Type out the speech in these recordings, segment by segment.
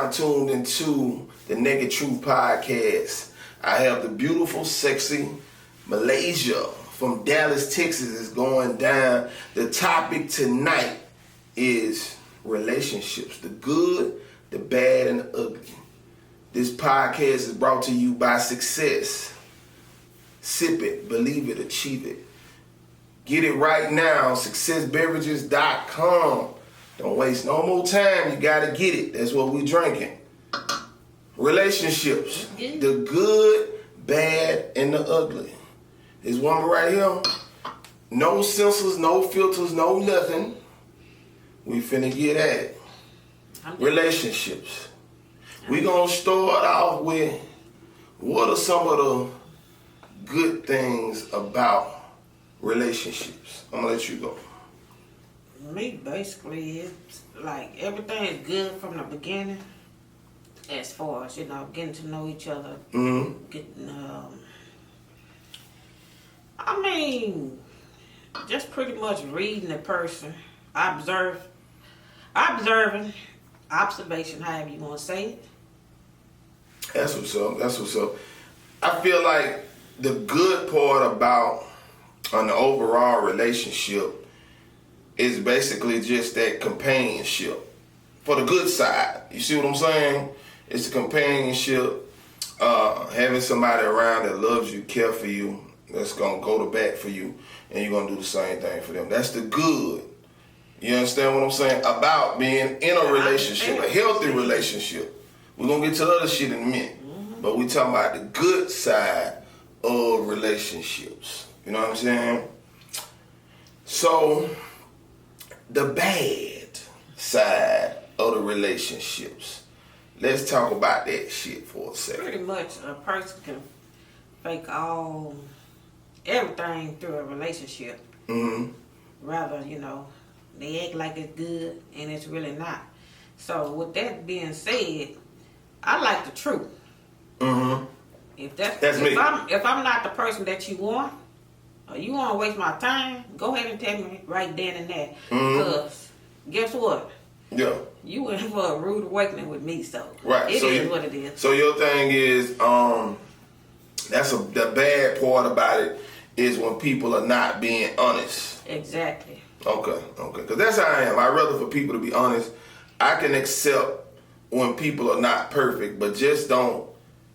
now tuned into the Naked Truth Podcast. I have the beautiful, sexy Malaysia from Dallas, Texas is going down. The topic tonight is relationships, the good, the bad, and the ugly. This podcast is brought to you by Success. Sip it, believe it, achieve it. Get it right now, successbeverages.com. Don't waste no more time. You gotta get it. That's what we drinking. Relationships. The good, bad, and the ugly. This woman right here. No censors, no filters, no nothing. We finna get at it. Relationships. We gonna start off with what are some of the good things about relationships. I'm gonna let you go. Me, basically, it's like everything is good from the beginning as far as, getting to know each other. Getting, just pretty much reading the person, observing, observation, however you want to say it. That's what's up. I feel like the good part about an overall relationship is basically just that companionship. For the good side, you see what I'm saying? It's the companionship, having somebody around that loves you, care for you, that's gonna go to bat for you, and you're gonna do the same thing for them. That's the good. You understand what I'm saying? About being in a relationship, a healthy relationship. We're gonna get to the other shit in a minute. But we talking about the good side of relationships. You know what I'm saying? So, the bad side of the relationships. Let's talk about that shit for a second. Pretty much a person can fake everything through a relationship. Rather, they act like it's good and it's really not. So with that being said, I like the truth. If I'm not the person that you want, or you want to waste my time, go ahead and tell me right then and there. Because guess what? Yeah. You went for a rude awakening with me, so right. It is what it is. So your thing is, the bad part about it is when people are not being honest. Exactly. Okay. Because that's how I am. I'd rather for people to be honest. I can accept when people are not perfect, but just don't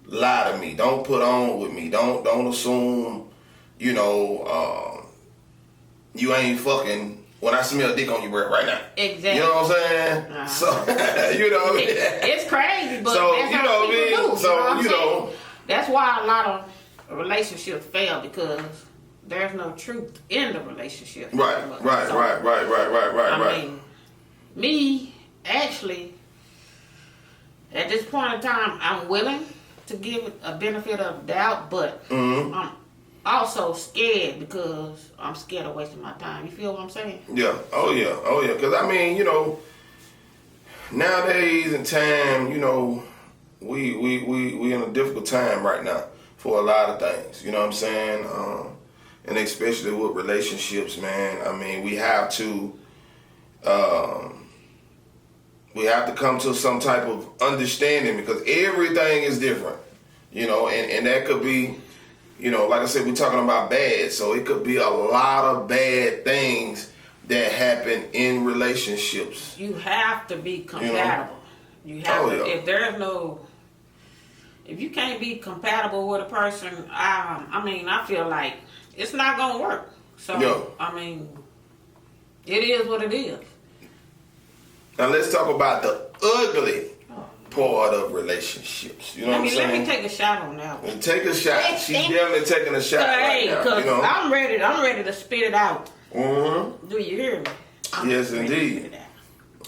lie to me. Don't put on with me. Don't assume, you ain't fucking when I smell dick on you right now. Exactly. You know what I'm saying? So, it's crazy, but so, that's how people do. So, that's why a lot of relationships fail, because there's no truth in the relationship. Right. Me, actually, at this point in time, I'm willing to give it a benefit of the doubt, but I'm also scared because I'm scared of wasting my time. You feel what I'm saying? Yeah. Oh yeah. Because nowadays in time, we in a difficult time right now for a lot of things. You know what I'm saying? And especially with relationships, man. We have to come to some type of understanding, because everything is different, and that could be, like I said, we're talking about bad, so it could be a lot of bad things that happen in relationships. You have to be compatible. You have to. Yeah. If you can't be compatible with a person, I feel like it's not gonna work. So, it is what it is. Now let's talk about the ugly part of relationships. You know what I'm saying? Let me take a shot on that one. Take a shot. She's definitely taking a shot right now. Because I'm ready to spit it out. Do you hear me? Yes, indeed.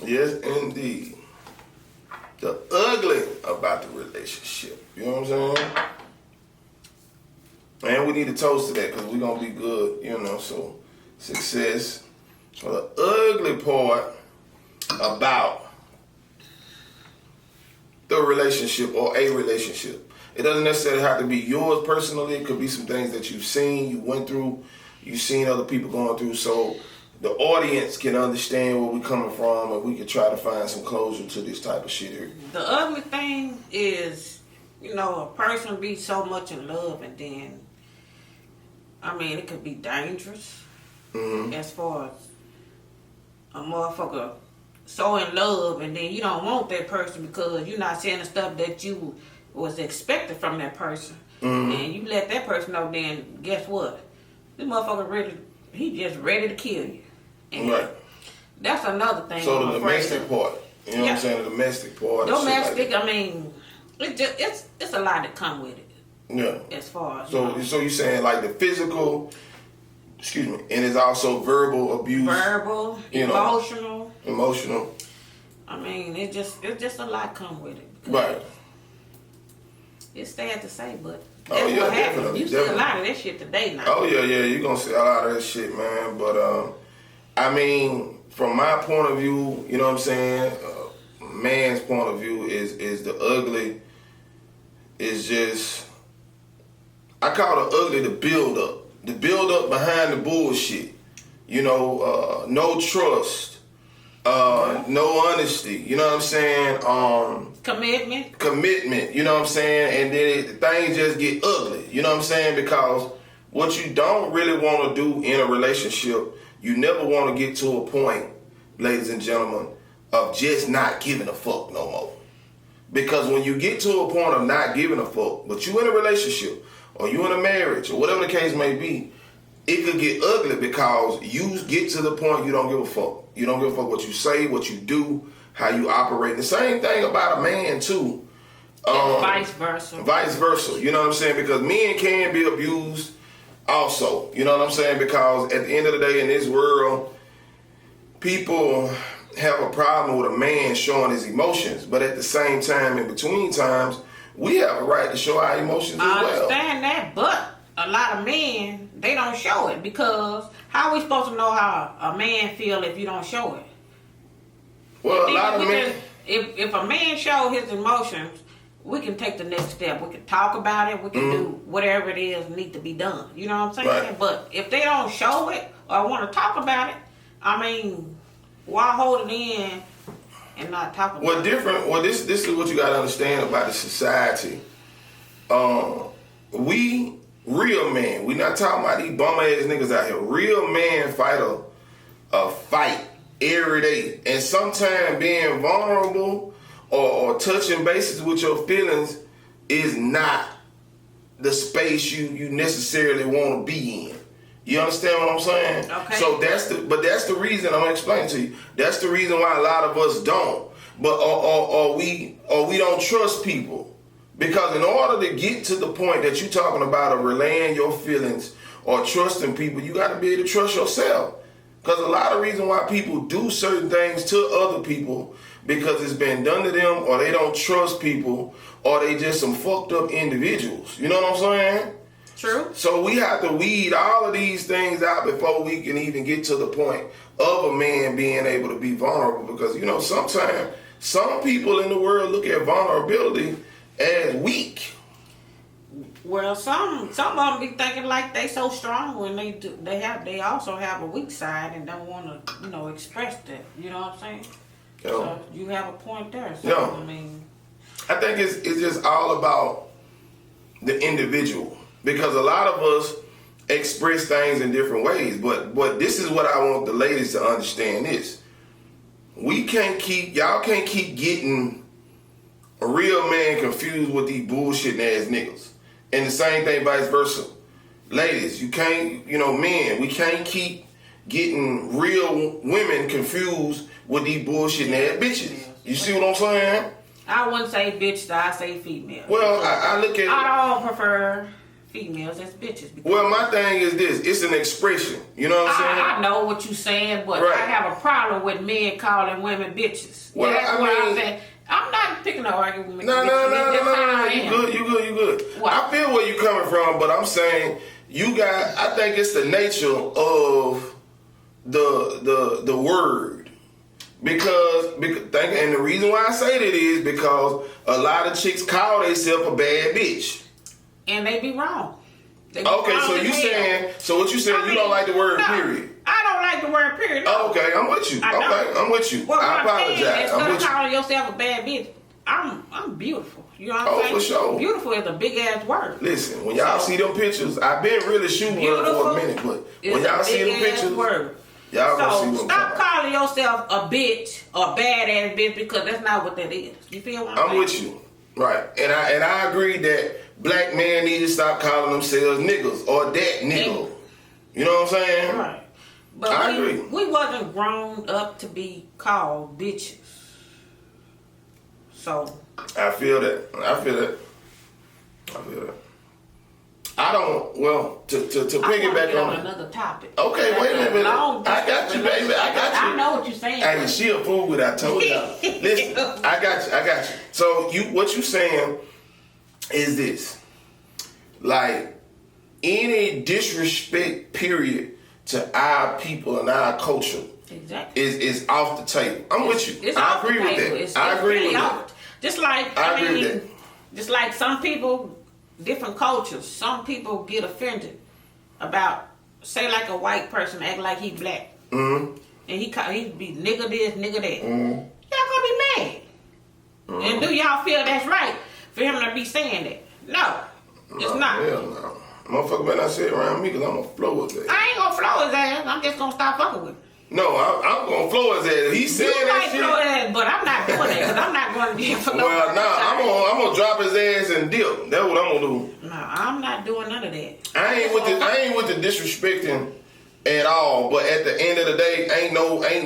Yes, indeed. The ugly about the relationship. You know what I'm saying? And we need to toast to that, because we're going to be good, so success. So the ugly part about the relationship or a relationship. It doesn't necessarily have to be yours personally. It could be some things that you've seen, you went through, you've seen other people going through. So the audience can understand where we're coming from, and we can try to find some closure to this type of shit here. The ugly thing is, a person be so much in love, and then, it could be dangerous. As far as a motherfucker so in love, and then you don't want that person because you're not saying the stuff that you was expected from that person, and you let that person know. Then guess what? This motherfucker he just ready to kill you. And right. That's another thing. So the domestic part, you know what I'm saying? The domestic part. Domestic, it's a lot that come with it. Yeah. As far as so you're saying like the physical, and it's also verbal abuse. Verbal, emotional. Emotional. It's just a lot come with it. Right. It's sad to say, but Oh, that's yeah, what happens. definitely, You see a lot of that shit today now. Oh yeah, you're gonna see a lot of that shit, man. But from my point of view, you know what I'm saying? Man's point of view is the ugly. Is just, I call the ugly the build up. The build up behind the bullshit. No trust. No honesty. You know what I'm saying? Commitment, you know what I'm saying? And then things just get ugly, you know what I'm saying? Because what you don't really want to do in a relationship, you never want to get to a point, ladies and gentlemen, of just not giving a fuck no more. Because when you get to a point of not giving a fuck, but you in a relationship, or you in a marriage, or whatever the case may be, it could get ugly because you get to the point you don't give a fuck. You don't give a fuck what you say, what you do, how you operate. The same thing about a man too. Vice versa. Vice versa. You know what I'm saying? Because men can be abused also. You know what I'm saying? Because at the end of the day in this world, people have a problem with a man showing his emotions. But at the same time, in between times, we have a right to show our emotions as well. I understand that, but a lot of men, they don't show it because how are we supposed to know how a man feel if you don't show it? Well, a lot of men... If a man show his emotions, we can take the next step. We can talk about it. We can do whatever it is need to be done. You know what I'm saying? Right. But if they don't show it or want to talk about it, why hold it in and not talk about it? Well, this is what you got to understand about the society. We... Real men, we not talking about these bum ass niggas out here. Real men fight a fight every day. And sometimes being vulnerable or touching bases with your feelings is not the space you necessarily want to be in. You understand what I'm saying? Okay. So that's the reason I'm gonna explain to you. That's the reason why a lot of us don't. But or we don't trust people. Because in order to get to the point that you're talking about of relaying your feelings or trusting people, you got to be able to trust yourself. Because a lot of reason why people do certain things to other people because it's been done to them, or they don't trust people, or they just some fucked up individuals. You know what I'm saying? True. So we have to weed all of these things out before we can even get to the point of a man being able to be vulnerable. Because, sometimes some people in the world look at vulnerability as weak. Well, some of them be thinking like they so strong when they do. They also have a weak side and don't want to express that. You know what I'm saying? Yo. So you have a point there. So, Yo. I think it's just all about the individual, because a lot of us express things in different ways. But this is what I want the ladies to understand: this y'all can't keep getting a real man confused with these bullshitting ass niggas. And the same thing vice versa. Ladies, you can't, men, we can't keep getting real women confused with these bullshitting ass bitches. You see what I'm saying? I wouldn't say bitches, I say females. Well, I look at it. I don't prefer females as bitches. Well, my thing is this. It's an expression. You know what I'm saying? I know what you're saying, but right. I have a problem with men calling women bitches. Well, that's why I'm saying, I'm not picking no argument with No. You good. What? I feel where you're coming from, but I'm saying I think it's the nature of the word. Because and the reason why I say that is because a lot of chicks call themselves a bad bitch. And they be wrong. Okay, so what you saying, you don't like the word period. I don't like the word period. No. Oh, okay, I'm with you. I'm with you. Well, I apologize. Instead of calling yourself a bad bitch, I'm beautiful. You know what I'm saying? For sure. Beautiful is a big ass word. Listen, when y'all see them pictures, I've been really shooting for a minute, but when y'all see them pictures, y'all gonna see them. Stop calling yourself a bitch or a bad ass bitch because that's not what that is. You feel what I'm saying? with you. Right. And I agree that black men need to stop calling themselves niggas or that nigga. You know what I'm saying? Right. But I agree. We wasn't grown up to be called bitches. So I feel that. I don't. Well, to piggyback on another topic. Okay, wait a minute. I got you, baby. I got you. I know what you're saying. Hey, she a fool with I told you. Listen, I got you. So what you saying is this: like any disrespect, period, to our people and our culture, exactly, is off the table. I'm with you. I agree with that. I agree with that. Just like I agree with that. Just like some people, different cultures, some people get offended about, say, like a white person act like he black, and he be nigga this, nigga that. Y'all gonna be mad, and do y'all feel that's right for him to be saying that? No, it's not. Hell no. Motherfucker better not sit around me because I'm gonna flow his ass. I ain't gonna flow his ass. I'm just gonna stop fucking with him. No, I'm gonna flow his ass. He said that shit. Flow his ass, but I'm not doing that because I'm not going to jail for no. Well, I'm gonna drop his ass and dip. That's what I'm gonna do. No, I'm not doing none of that. I ain't with the disrespecting at all. But at the end of the day, ain't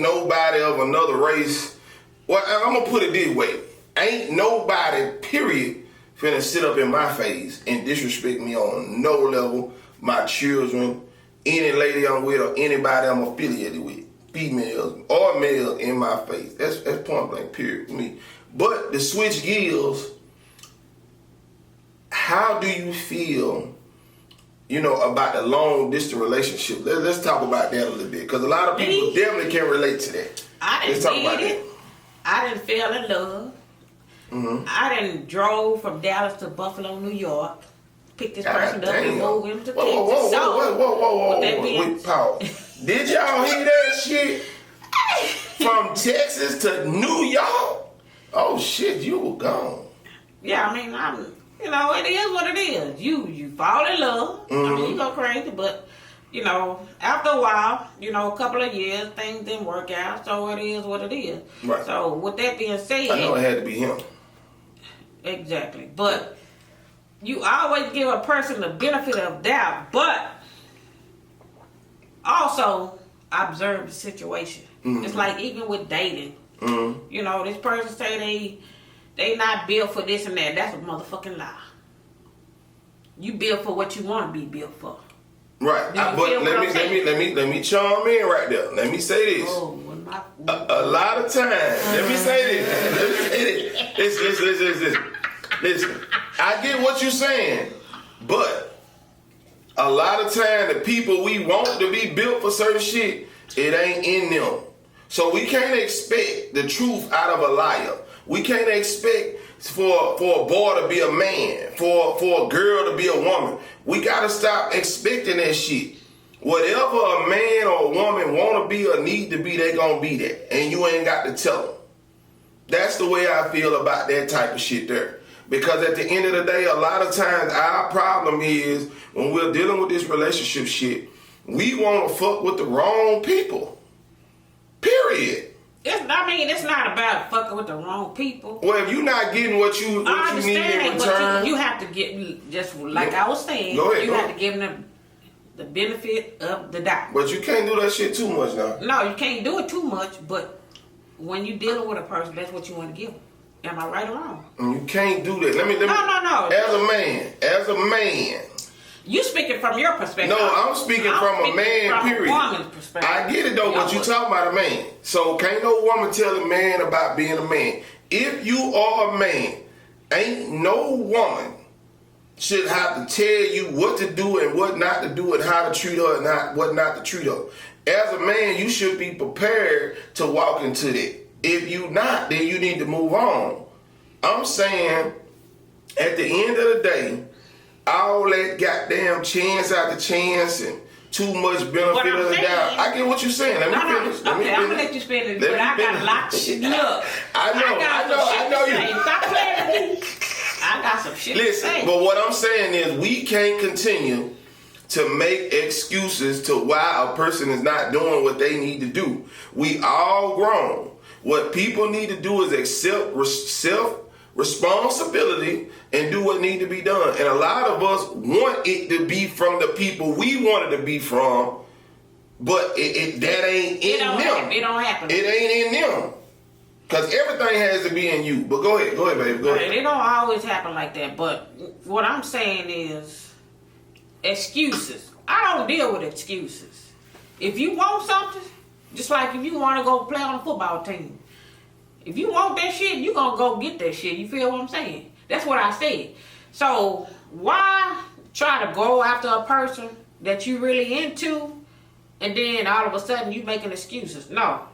nobody of another race. Well, I'm gonna put it this way: ain't nobody, period, finna sit up in my face and disrespect me on no level. My children, any lady I'm with, or anybody I'm affiliated with, females or males, in my face. That's point blank, period, for me. But to switch gears, how do you feel, about the long distance relationship? Let's talk about that a little bit, because a lot of people definitely can relate to that. Let's talk about that. I didn't fell in love. I done drove from Dallas to Buffalo, New York. Picked this person up and moved him to Texas. Whoa. Wait, Paul. Did y'all hear that shit? From Texas to New York? Oh shit, you were gone. Yeah, I mean, it is what it is. You fall in love. I mean, you go crazy, but after a while, a couple of years, things didn't work out, so it is what it is. Right. So with that being said, I know it had to be him. Exactly, but you always give a person the benefit of doubt, but also observe the situation. It's like even with dating. This person say they not built for this and that. That's a motherfucking lie. You built for what you want to be built for. Right. But let me chime in right there. Let me say this. A lot of times, let me say this. Listen, I get what you're saying, but a lot of time the people we want to be built for certain shit, it ain't in them. So we can't expect the truth out of a liar. We can't expect for a boy to be a man, for a girl to be a woman. We gotta stop expecting that shit. Whatever a man or a woman want to be or need to be, they gonna be that, and you ain't got to tell them. That's the way I feel about that type of shit there. Because at the end of the day, a lot of times our problem is when we're dealing with this relationship shit, we want to fuck with the wrong people. Period. It's not about fucking with the wrong people. Well, if you're not getting what you need in return, but you have to get, just like I was saying, you have to give them the benefit of the doubt. But you can't do that shit too much now. No, you can't do it too much, but when you're dealing with a person, that's what you want to give them. Am I right or wrong? You can't do that. Let me. No. As a man. You speaking from your perspective. No, I'm speaking from a man, period. A woman's perspective. I get it though, but you talking about a man. So can't no woman tell a man about being a man. If you are a man, ain't no woman should have to tell you what to do and what not to do and how to treat her and what not to treat her. As a man, you should be prepared to walk into that. If you not, then you need to move on. I'm saying, at the end of the day, all that goddamn chance after chance and too much benefit of the doubt. I get what you're saying. Let me finish. Okay, I'm gonna let you finish, but I got a lot of shit. Look, I know you. Stop playing with me. I got some shit to say. But what I'm saying is we can't continue to make excuses to why a person is not doing what they need to do. We all grown. What people need to do is accept self-responsibility and do what need to be done. And a lot of us want it to be from the people we want it to be from, but that ain't in them. It don't happen. It ain't in them. Because everything has to be in you. But go ahead, baby. Go ahead. It don't always happen like that. But what I'm saying is excuses. I don't deal with excuses. If you want something, just like if you want to go play on a football team, if you want that shit, you gonna go get that shit. You feel what I'm saying? That's what I said. So why try to go after a person that you really into, and then all of a sudden you making excuses? No,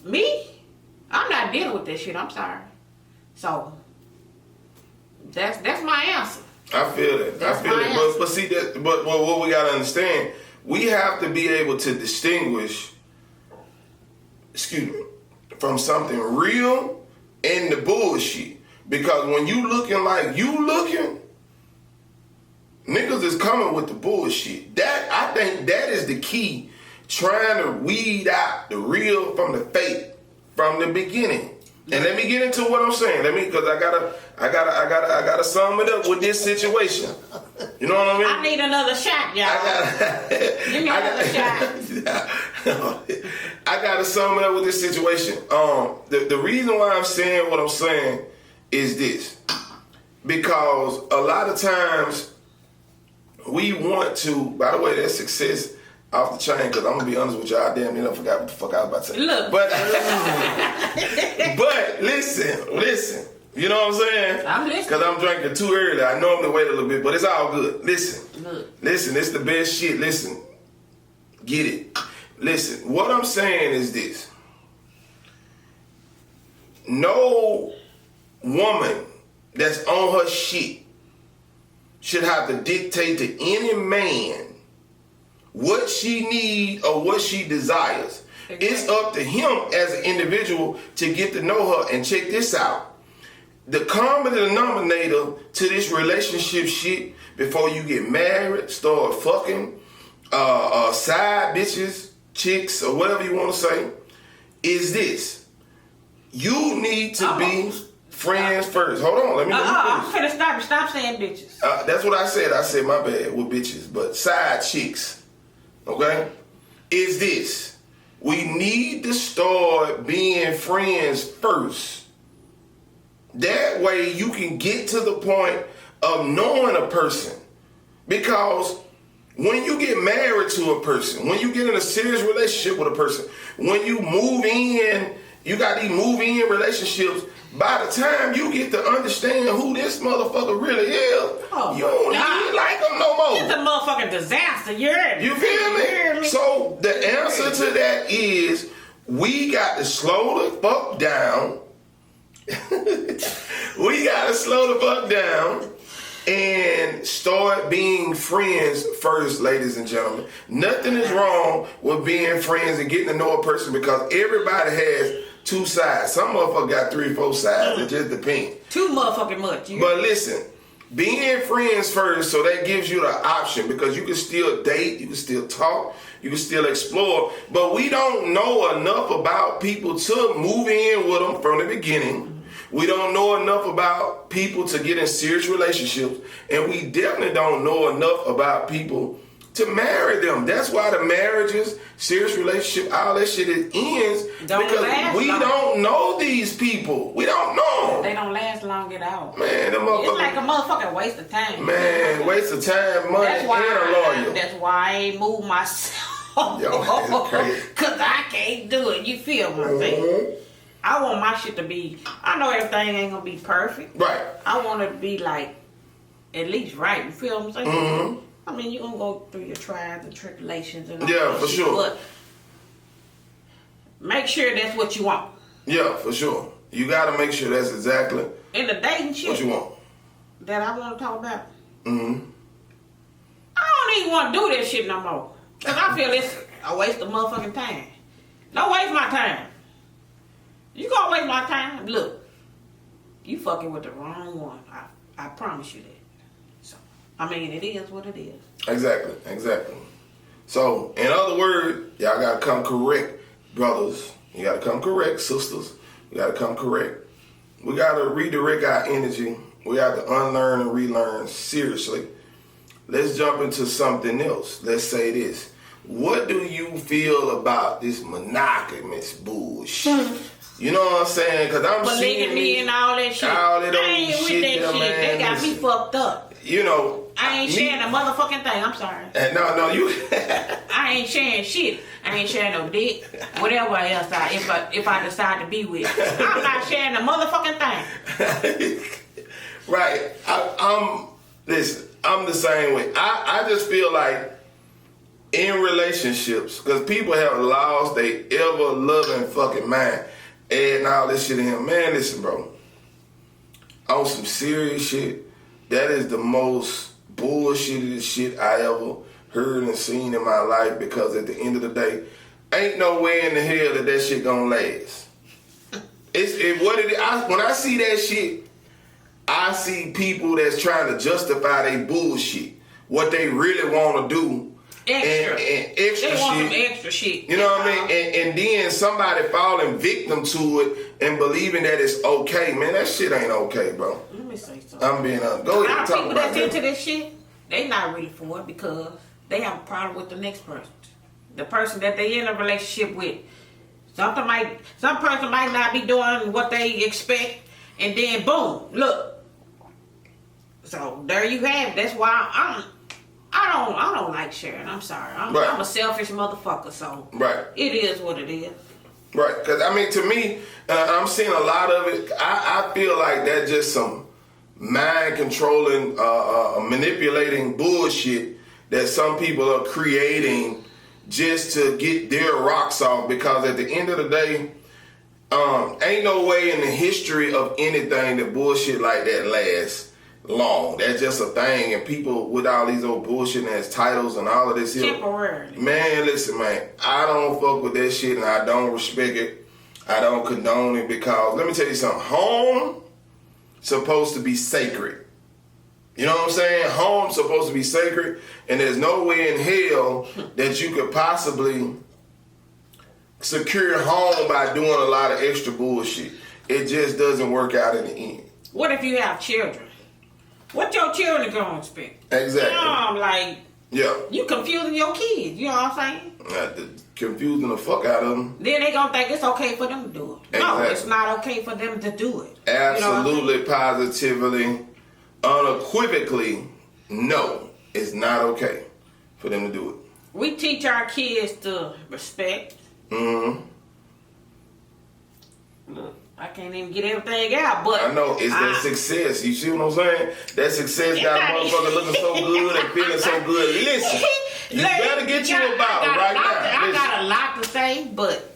me, I'm not dealing with that shit. I'm sorry. So that's my answer. I feel that. But see that. But what we gotta understand, we have to be able to distinguish. From something real and the bullshit. Because when you looking like you looking, niggas is coming with the bullshit. That I think that is the key. Trying to weed out the real from the fake from the beginning. And let me get into what I'm saying. Because I gotta sum it up with this situation. You know what I mean? I need another shot, y'all. Give me another shot. I gotta sum it up with this situation. The reason why I'm saying what I'm saying is this. Because a lot of times we want to, by the way, that's success off the chain, because I'm going to be honest with y'all, damn, I forgot what the fuck I was about to say. Look. But listen. You know what I'm saying? I'm listening. Because I'm drinking too early. I normally wait a little bit, but it's all good. Listen, it's the best shit. Listen, get it. Listen, what I'm saying is this. No woman that's on her shit should have to dictate to any man what she needs or what she desires. Exactly. It's up to him as an individual to get to know her. And check this out. The common denominator to this relationship shit before you get married, start fucking, side bitches, chicks, or whatever you want to say, is this. You need to be friends first. Hold on, let me finish. I'm finna stop saying bitches. That's what I said. I said my bad with bitches, but side chicks. Okay? Is this. We need to start being friends first. That way you can get to the point of knowing a person. Because when you get married to a person, when you get in a serious relationship with a person, when you move in, you got these move-in relationships, by the time you get to understand who this motherfucker really is, you don't even like them no more. It's a motherfucking disaster. You feel me? So the answer to that is we got to slow the fuck down. We got to slow the fuck down and start being friends first, ladies and gentlemen. Nothing is wrong with being friends and getting to know a person, because everybody has two sides. Some motherfucker got 3 or 4 sides. It just depends. Too motherfucking much. But listen, being friends first, so that gives you the option, because you can still date, you can still talk, you can still explore, but we don't know enough about people to move in with them from the beginning. We don't know enough about people to get in serious relationships, and we definitely don't know enough about people to marry them. That's why the marriages, serious relationship, all that shit, it ends because we don't know these people. We don't know them. They don't last long at all. Man, them motherfuckers. It's like a motherfucking waste of time. Man, waste of time, money, and a lawyer. That's why I ain't moved myself. Because I can't do it. You feel what I'm saying? I want my shit to be, I know everything ain't going to be perfect. Right. I want it to be like, at least right. You feel what I'm saying? Mm-hmm. I mean, you're going to go through your trials and tribulations and all yeah, that for shit, sure. But make sure that's what you want. Yeah, for sure. You got to make sure that's exactly in the dating shit what you want. That I want to talk about. Mm-hmm. I don't even want to do that shit no more. Cause I feel it's a waste of motherfucking time. Don't waste my time. You gonna waste my time? Look, you fucking with the wrong one. I promise you that. So, I mean, it is what it is. Exactly. So, in other words, y'all gotta come correct, brothers. You gotta come correct, sisters. You gotta come correct. We gotta redirect our energy. We have to unlearn and relearn seriously. Let's jump into something else. Let's say this. What do you feel about this monogamous bullshit? You know what I'm saying? Because I'm seeing polygamy and all that shit. All that I ain't old with shit that there, shit. man. They got me fucked up. You know. I ain't sharing a motherfucking thing. I'm sorry. No, you. I ain't sharing shit. I ain't sharing no dick. Whatever else if I decide to be with. I'm not sharing a motherfucking thing. Right. Listen, I'm the same way. I just feel like in relationships, because people have lost their ever loving fucking mind. And all this shit in here. Man, listen, bro. On some serious shit, that is the most bullshitted shit I ever heard and seen in my life, because at the end of the day, ain't no way in the hell that shit gonna last. When I see that shit, I see people that's trying to justify their bullshit, what they really want to do. Extra. And extra they want shit. some extra shit. You know what I mean? And then somebody falling victim to it and believing that it's okay. Man, that shit ain't okay, bro. Let me say something. I'm being go ahead and talk people about that's that. into this shit, they not really for it because they have a problem with the next person. The person that they in a relationship with. Some person might not be doing what they expect, and then boom, look. So there you have it. That's why I don't like sharing. I'm sorry. I'm a selfish motherfucker. So it is what it is. Right, because I mean, to me, I'm seeing a lot of it. I feel like that's just some mind controlling, manipulating bullshit that some people are creating just to get their rocks off. Because at the end of the day, ain't no way in the history of anything that bullshit like that lasts long. That's just a thing, and people with all these old bullshit as titles and all of this here. Temporarily. Man, listen, man, I don't fuck with that shit, and I don't respect it. I don't condone it, because let me tell you something. Home supposed to be sacred. You know what I'm saying? Home's supposed to be sacred, and there's no way in hell that you could possibly secure home by doing a lot of extra bullshit. It just doesn't work out in the end. What if you have children? What your children gonna expect? Exactly. You confusing your kids. You know what I'm saying? Confusing the fuck out of them. Then they gonna think it's okay for them to do it. Exactly. No, it's not okay for them to do it. Absolutely, positively, unequivocally, no, it's not okay for them to do it. We teach our kids to respect. Mm-hmm. Look, I can't even get everything out, but I know, it's that success. You see what I'm saying? That success got a motherfucker looking so good and feeling so good. Listen, you better get you a bottle right now. I got a lot to say, but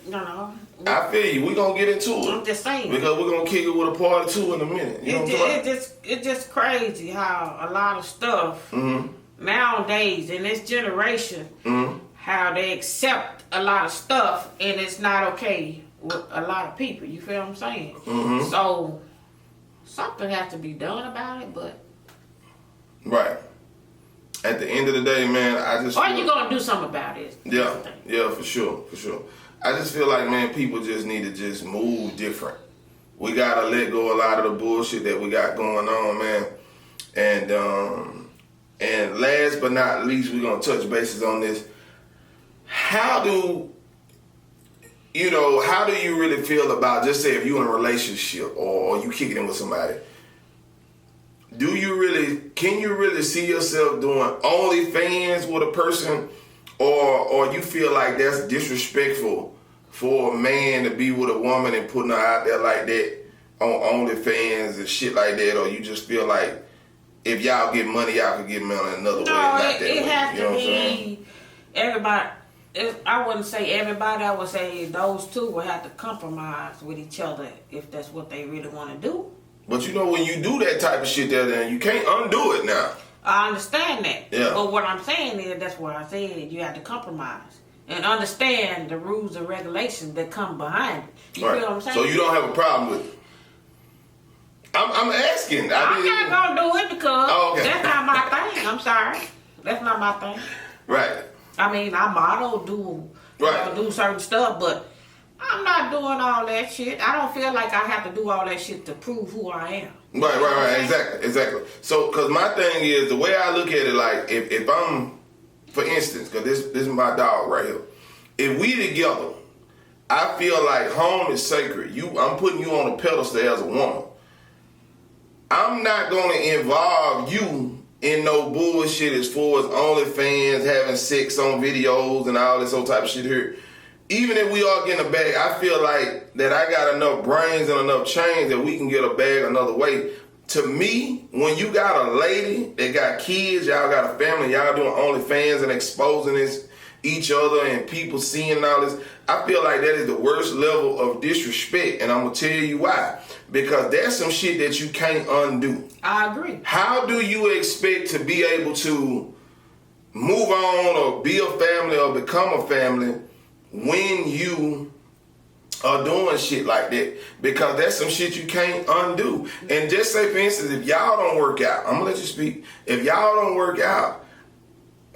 I feel you. We gonna get into it. I'm just saying, because we're gonna kick it with a part 2 in a minute. You know what I'm talking about? It's just crazy how a lot of stuff nowadays in this generation, how they accept a lot of stuff and it's not okay with a lot of people. You feel what I'm saying? So something has to be done about it, but right. At the end of the day, man, I just you gonna do something about it. Yeah, for sure. I just feel like, man, people just need to just move different. We gotta let go a lot of the bullshit that we got going on, man. And last but not least, we're gonna touch bases on this. How do you really feel about, just say if you're in a relationship or you kicking in with somebody, can you really see yourself doing OnlyFans with a person, or you feel like that's disrespectful for a man to be with a woman and putting her out there like that on OnlyFans and shit like that, or you just feel like if y'all get money, y'all can get money another way, not that way. It has you know to what I'm saying? be everybody. I wouldn't say everybody. I would say those two will have to compromise with each other if that's what they really want to do. But when you do that type of shit there, then you can't undo it now. I understand that. Yeah. But what I'm saying is, that's what I said, you have to compromise and understand the rules and regulations that come behind it. You feel what I'm saying? So you don't have a problem with it? I'm asking. I'm not gonna do it because okay. that's not my thing. I'm sorry. That's not my thing. Right. I mean, I model, do certain stuff, but I'm not doing all that shit. I don't feel like I have to do all that shit to prove who I am. Right. Exactly. So, because my thing is, the way I look at it, like, if I'm, for instance, because this is my dog right here. If we together, I feel like home is sacred. I'm putting you on a pedestal as a woman. I'm not going to involve you in no bullshit as far as OnlyFans, having sex on videos and all this old type of shit here. Even if we all get in a bag, I feel like that I got enough brains and enough chains that we can get a bag another way. To me, when you got a lady that got kids, y'all got a family, y'all doing OnlyFans and exposing each other and people seeing all this, I feel like that is the worst level of disrespect, and I'm gonna tell you why. Because that's some shit that you can't undo. I agree. How do you expect to be able to move on or be a family or become a family when you are doing shit like that? Because that's some shit you can't undo. And just say, for instance, if y'all don't work out, I'm gonna let you speak. If y'all don't work out,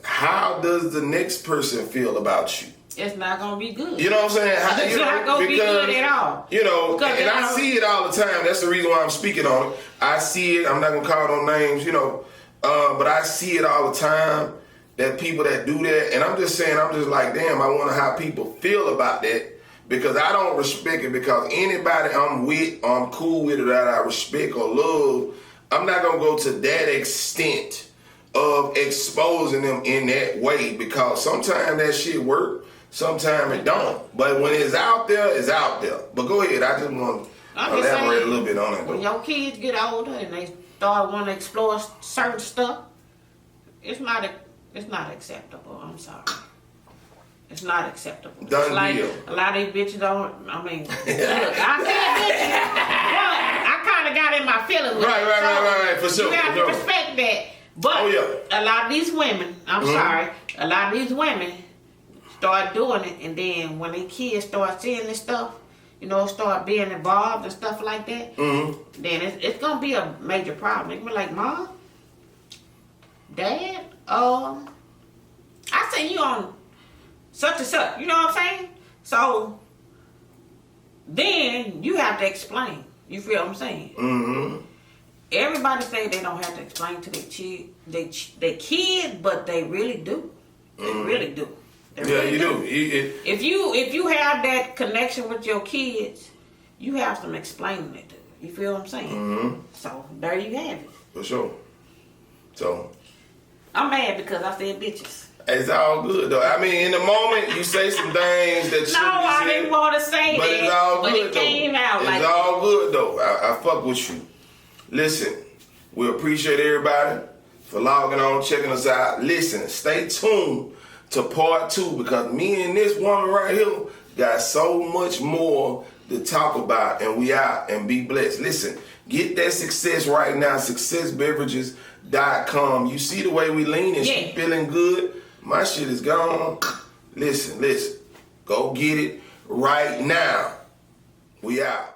how does the next person feel about you? It's not gonna be good. You know what I'm saying? It's not gonna be good at all. You know, and I see it all the time. That's the reason why I'm speaking on it. I see it. I'm not gonna call no names, you know, but I see it all the time. That people that do that, and I'm just like, damn, I wonder how people feel about that, because I don't respect it. Because anybody I'm with, or I'm cool with, or that I respect or love, I'm not gonna go to that extent of exposing them in that way, because sometimes that shit work. Sometimes it don't. But when it's out there, it's out there. But go ahead. I just want to elaborate a little bit on it. When your kids get older and they start wanting to explore certain stuff, it's not acceptable. I'm sorry. It's not acceptable. Done like deal. A lot of these bitches don't, I mean, look, I said bitches, but I kind of got in my feelings with it. Right, for sure. You have to respect that. But a lot of these women, a lot of these women start doing it, and then when their kids start seeing this stuff, you know, start being involved and stuff like that, then it's gonna be a major problem. They be like, Mom, Dad, I seen you on such and such. You know what I'm saying? So then you have to explain. You feel what I'm saying? Mm-hmm. Everybody say they don't have to explain to their kid, but they really do. They really do. You do. If you have that connection with your kids, you have some explaining to do. You feel what I'm saying? Mm-hmm. So there you have it. For sure. So I'm mad because I said bitches. It's all good though. I mean, in the moment you say some things that shouldn't be said. No, I didn't want to say but that. It's all but good it came though. out like it's all good though. I fuck with you. Listen, we appreciate everybody for logging on, checking us out. Listen, stay tuned to part 2, because me and this woman right here got so much more to talk about, and we out, and be blessed. Listen, get that success right now, successbeverages.com. You see the way we lean and she feeling good? My shit is gone. Listen, go get it right now. We out.